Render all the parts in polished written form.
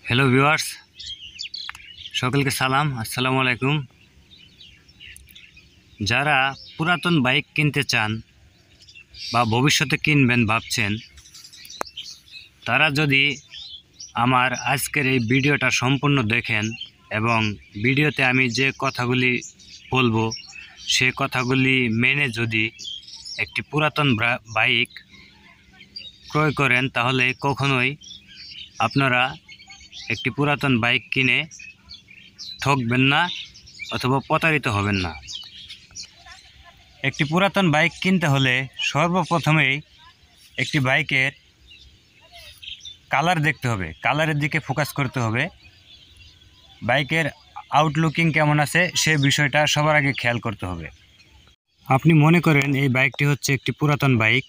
Hello viewers, সকলকে সালাম, আসসালামু আলাইকুম। যারা পুরাতন বাইক কিনতে চান বা ভবিষ্যতে কিনবেন ভাবছেন, তারা যদি আমার আজকের এই ভিডিওটা সম্পূর্ণ দেখেন এবং ভিডিওতে আমি যে কথাগুলি বলবো সে কথাগুলি মেনে যদি একটি পুরাতন বাইক ক্রয় করেন, তাহলে কখনোই আপনারা একটি পুরাতন বাইক কিনে ঠকবেন না অথবা প্রতারিত হবেন না। একটি পুরাতন বাইক কিনতে হলে সর্বপ্রথমেই একটি বাইকের কালার দেখতে হবে, কালারের দিকে ফোকাস করতে হবে। বাইকের আউটলুকিং কেমন আছে সে বিষয়টা সবার আগে খেয়াল করতে হবে। আপনি মনে করেন এই বাইকটি হচ্ছে একটি পুরাতন বাইক,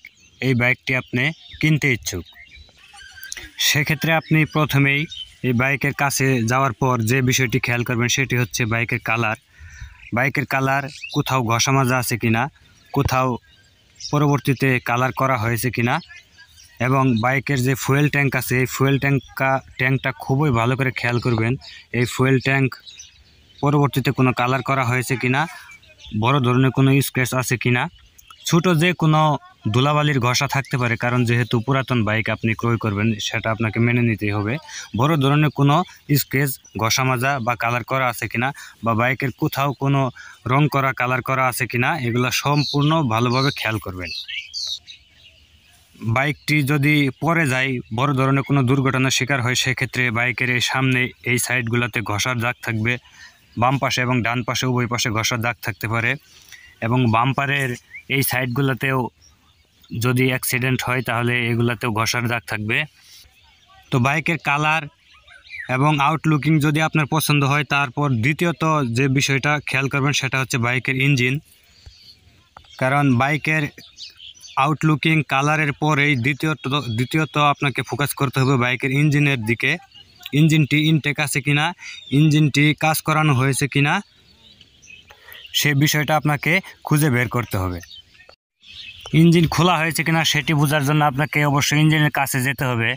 এই বাইকটি আপনি কিনতে ইচ্ছুক, সেক্ষেত্রে আপনি প্রথমেই এই বাইকের কাছে যাওয়ার পর যে বিষয়টি খেয়াল করবেন সেটি হচ্ছে বাইকের কালার। বাইকের কালার কোথাও ঘষা মাজা আছে কিনা, কোথাও পরবর্তীতে কালার করা হয়েছে কিনা, এবং বাইকের যে ফুয়েল ট্যাঙ্ক আছে এই ফুয়েল ট্যাঙ্কটা খুবই ভালো করে খেয়াল করবেন। এই ফুয়েল ট্যাঙ্ক পরবর্তীতে কোনো কালার করা হয়েছে কিনা, বড় ধরনের কোনো স্ক্র্যাচ আছে কিনা, ছোট যে কোনো ধুলাবালির ঘষা থাকতে পারে, কারণ যেহেতু পুরাতন বাইক আপনি ক্রয় করবেন সেটা আপনাকে মেনে নিতেই হবে। বড় ধরনের কোনো স্ক্র্যাচ, ঘষা মাজা বা কালার করা আছে কিনা, বা বাইকের কোথাও কোনো রং করা, কালার করা আছে কিনা, এগুলো সম্পূর্ণ ভালোভাবে খেয়াল করবেন। বাইকটি যদি পড়ে যায়, বড় ধরনের কোনো দুর্ঘটনার শিকার হয়, সেক্ষেত্রে বাইকের এই সামনে এই সাইডগুলোতে ঘষার দাগ থাকবে। বাম পাশে এবং ডান পাশে উভয় পাশে ঘষার দাগ থাকতে পারে, এবং বাম্পারের এই সাইডগুলোতেও যদি অ্যাক্সিডেন্ট হয় তাহলে এগুলাতেও ঘষার দাগ থাকবে। তো বাইকের কালার এবং আউটলুকিং যদি আপনার পছন্দ হয়, তারপর দ্বিতীয়ত যে বিষয়টা খেয়াল করবেন সেটা হচ্ছে বাইকের ইঞ্জিন। কারণ বাইকের আউটলুকিং কালারের পরেই দ্বিতীয়ত আপনাকে ফোকাস করতে হবে বাইকের ইঞ্জিনের দিকে। ইঞ্জিনটি ইনটেক আছে কিনা, ইঞ্জিনটি কাজ করানো হয়েছে কিনা, সে বিষয়টা আপনাকে খুঁজে বের করতে হবে। ইঞ্জিন খোলা হয়েছে কিনা সেটি বোঝার জন্য আপনাকে অবশ্যই ইঞ্জিনের কাছে যেতে হবে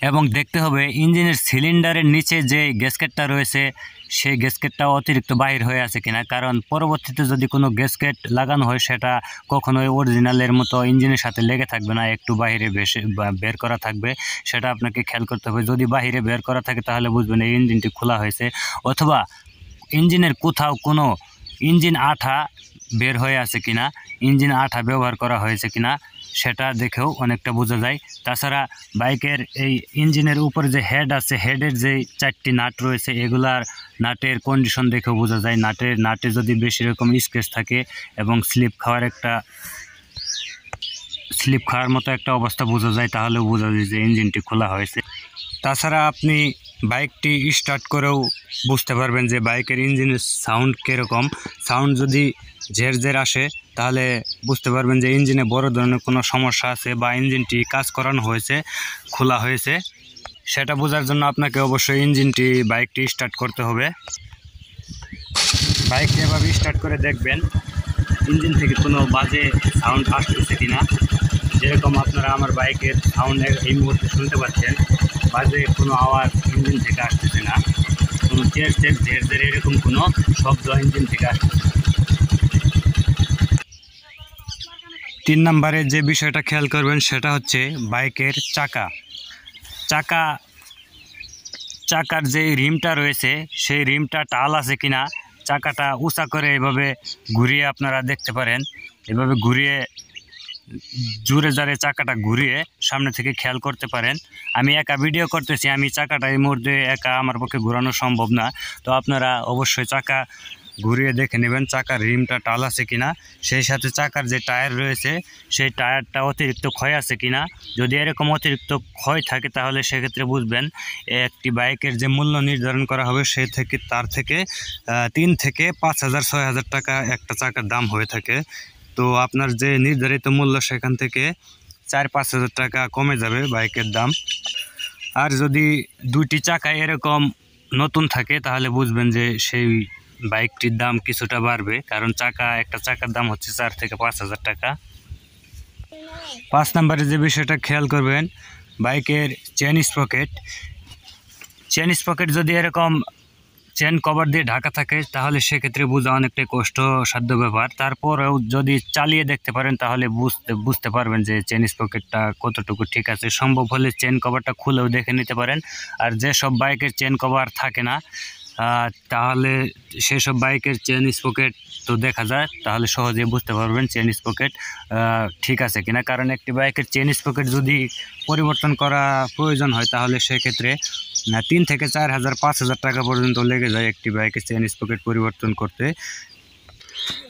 এবং দেখতে হবে ইঞ্জিনের সিলিন্ডারের নিচে যে গ্যাসকেটটা রয়েছে সেই গ্যাসকেটটা অতিরিক্ত বাহির হয়ে আছে কিনা। কারণ পরবর্তীতে যদি কোনো গ্যাসকেট লাগানো হয় সেটা কখনোই অরিজিনালের মতো ইঞ্জিনের সাথে লেগে থাকবে না, একটু বাহিরে বের করা থাকবে, সেটা আপনাকে খেয়াল করতে হবে। যদি বাহিরে বের করা থাকে তাহলে বুঝবেন এই ইঞ্জিনটি খোলা হয়েছে, অথবা ইঞ্জিনের কোথাও কোনো ইঞ্জিন আঠা বের হয়ে আছে কিনা, ইঞ্জিন আঠা ব্যবহার করা হয়েছে কিনা, সেটা দেখেও অনেকটা বোঝা যায়। তাছাড়া বাইকের এই ইঞ্জিনের উপরে যে হেড আছে, হেডের যে 4টি নাট রয়েছে, এগুলার নাটের কন্ডিশন দেখেও বোঝা যায়। নাটে যদি বেশি রকম স্ক্র্যাচ থাকে এবং স্লিপ খাওয়ার মতো একটা অবস্থা বোঝা যায়, তাহলেও বোঝা যায় যে ইঞ্জিনটি খোলা হয়েছে। তাছাড়া আপনি বাইকটি স্টার্ট করেও বুঝতে পারবেন যে বাইকের ইঞ্জিনের সাউন্ড কীরকম। সাউন্ড যদি ঝেরঝের আসে তাহলে বুঝতে পারবেন যে ইঞ্জিনে বড় ধরনের কোনো সমস্যা আছে বা ইঞ্জিনটি কাজ করানো হয়েছে, খোলা হয়েছে। সেটা বোঝার জন্য আপনাকে অবশ্যই বাইকটি স্টার্ট করতে হবে। বাইকটি এভাবে স্টার্ট করে দেখবেন ইঞ্জিন থেকে কোনো বাজে সাউন্ড আসতেছে কিনা। যেরকম আপনারা আমার বাইকের সাউন্ড এই মুহূর্তে শুনতে পাচ্ছেন, বাজে কোনো আওয়াজ ইঞ্জিন থেকে আসতেছে না, কোনো ঝের এরকম কোনো শব্দ ইঞ্জিন থেকে আসতেছে। 3 নম্বরে যে বিষয়টা খেয়াল করবেন সেটা হচ্ছে বাইকের চাকার যে রিমটা রয়েছে সেই রিমটা টাল আছে কিনা। চাকাটা উঁচা করে এভাবে ঘুরিয়ে আপনারা দেখতে পারেন, এভাবে ঘুরিয়ে জোরে জারে চাকাটা ঘুরিয়ে সামনে থেকে খেয়াল করতে পারেন। আমি একা ভিডিও করতেছি, আমি চাকাটা এই মুহূর্তে একা আমার পক্ষে ঘোরানো সম্ভব না, তো আপনারা অবশ্যই চাকা ঘুরিয়ে দেখে নেবেন চাকার রিমটা টাল আছে কিনা। সেই সাথে চাকার যে টায়ার রয়েছে সেই টায়ারটা অতিরিক্ত ক্ষয় আছে কিনা। যদি এরকম অতিরিক্ত ক্ষয় থাকে তাহলে সেক্ষেত্রে বুঝবেন একটি বাইকের যে মূল্য নির্ধারণ করা হবে তার থেকে 3 থেকে 5,000 6,000 টাকা একটা চাকার দাম হয়ে থাকে। তো আপনার যে নির্ধারিত মূল্য সেখান থেকে 4-5 হাজার টাকা কমে যাবে বাইকের দাম। আর যদি 2টি চাকা এরকম নতুন থাকে তাহলে বুঝবেন যে সেই বাইকটির দাম কিছুটা বাড়বে, কারণ একটা চাকার দাম হচ্ছে 4 থেকে 5 হাজার টাকা। 5 নম্বরে যে বিষয়টা খেয়াল করবেন বাইকের চেন স্প্রকেট। চেন স্পকেট যদি এরকম চেন কভার দিয়ে ঢাকা থাকে তাহলে সেক্ষেত্রে বোঝা অনেকটাই কষ্টসাধ্য ব্যাপার। তারপরেও যদি চালিয়ে দেখতে পারেন তাহলে বুঝতে পারবেন যে চেন স্পকেটটা কতটুকু ঠিক আছে। সম্ভব হলে চেন কভারটা খুলেও দেখে নিতে পারেন। আর যেসব বাইকের চেন কভার থাকে না তাহলে সেসব বাইকের চেন স্পকেট তো দেখা যায়, তাহলে সহজেই বুঝতে পারবেন চেন স্পকেট ঠিক আছে কিনা। কারণ একটি বাইকের চেন স্পকেট যদি পরিবর্তন করা প্রয়োজন হয় তাহলে সেক্ষেত্রে 3 থেকে 4,000 5,000 টাকা পর্যন্ত লেগে যায় একটি বাইকের চেন স্পকেট পরিবর্তন করতে।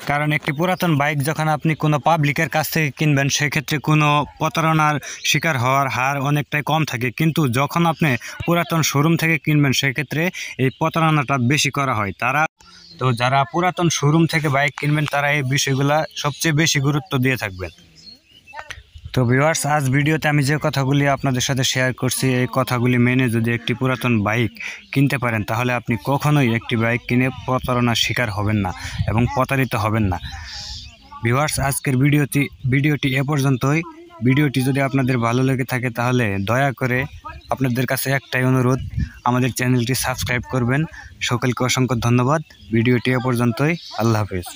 কারণ একটি পুরাতন বাইক যখন আপনি কোনো পাবলিকের কাছ থেকে কিনবেন সেক্ষেত্রে কোনো প্রতারণার শিকার হওয়ার হার অনেকটাই কম থাকে, কিন্তু যখন আপনি পুরাতন শোরুম থেকে কিনবেন সেক্ষেত্রে এই প্রতারণাটা বেশি করা হয়। যারা পুরাতন শোরুম থেকে বাইক কিনবেন তারা এই বিষয়গুলো সবচেয়ে বেশি গুরুত্ব দিয়ে থাকবেন। তো ভিউয়ার্স, আজ ভিডিওতে আমি যে কথাগুলি আপনাদের সাথে শেয়ার করছি এই কথাগুলি মেনে যদি একটি পুরাতন বাইক কিনতে পারেন তাহলে আপনি কখনোই একটি বাইক কিনে প্রতারণার শিকার হবেন না এবং প্রতারিত হবেন না। ভিউয়ার্স, আজকের ভিডিওটি এ পর্যন্তই। ভিডিওটি যদি আপনাদের ভালো লেগে থাকে তাহলে দয়া করে আপনাদের কাছে একটাই অনুরোধ, আমাদের চ্যানেলটি সাবস্ক্রাইব করবেন। সকলকে অসংখ্য ধন্যবাদ। ভিডিওটি এ পর্যন্তই। আল্লাহ হাফেজ।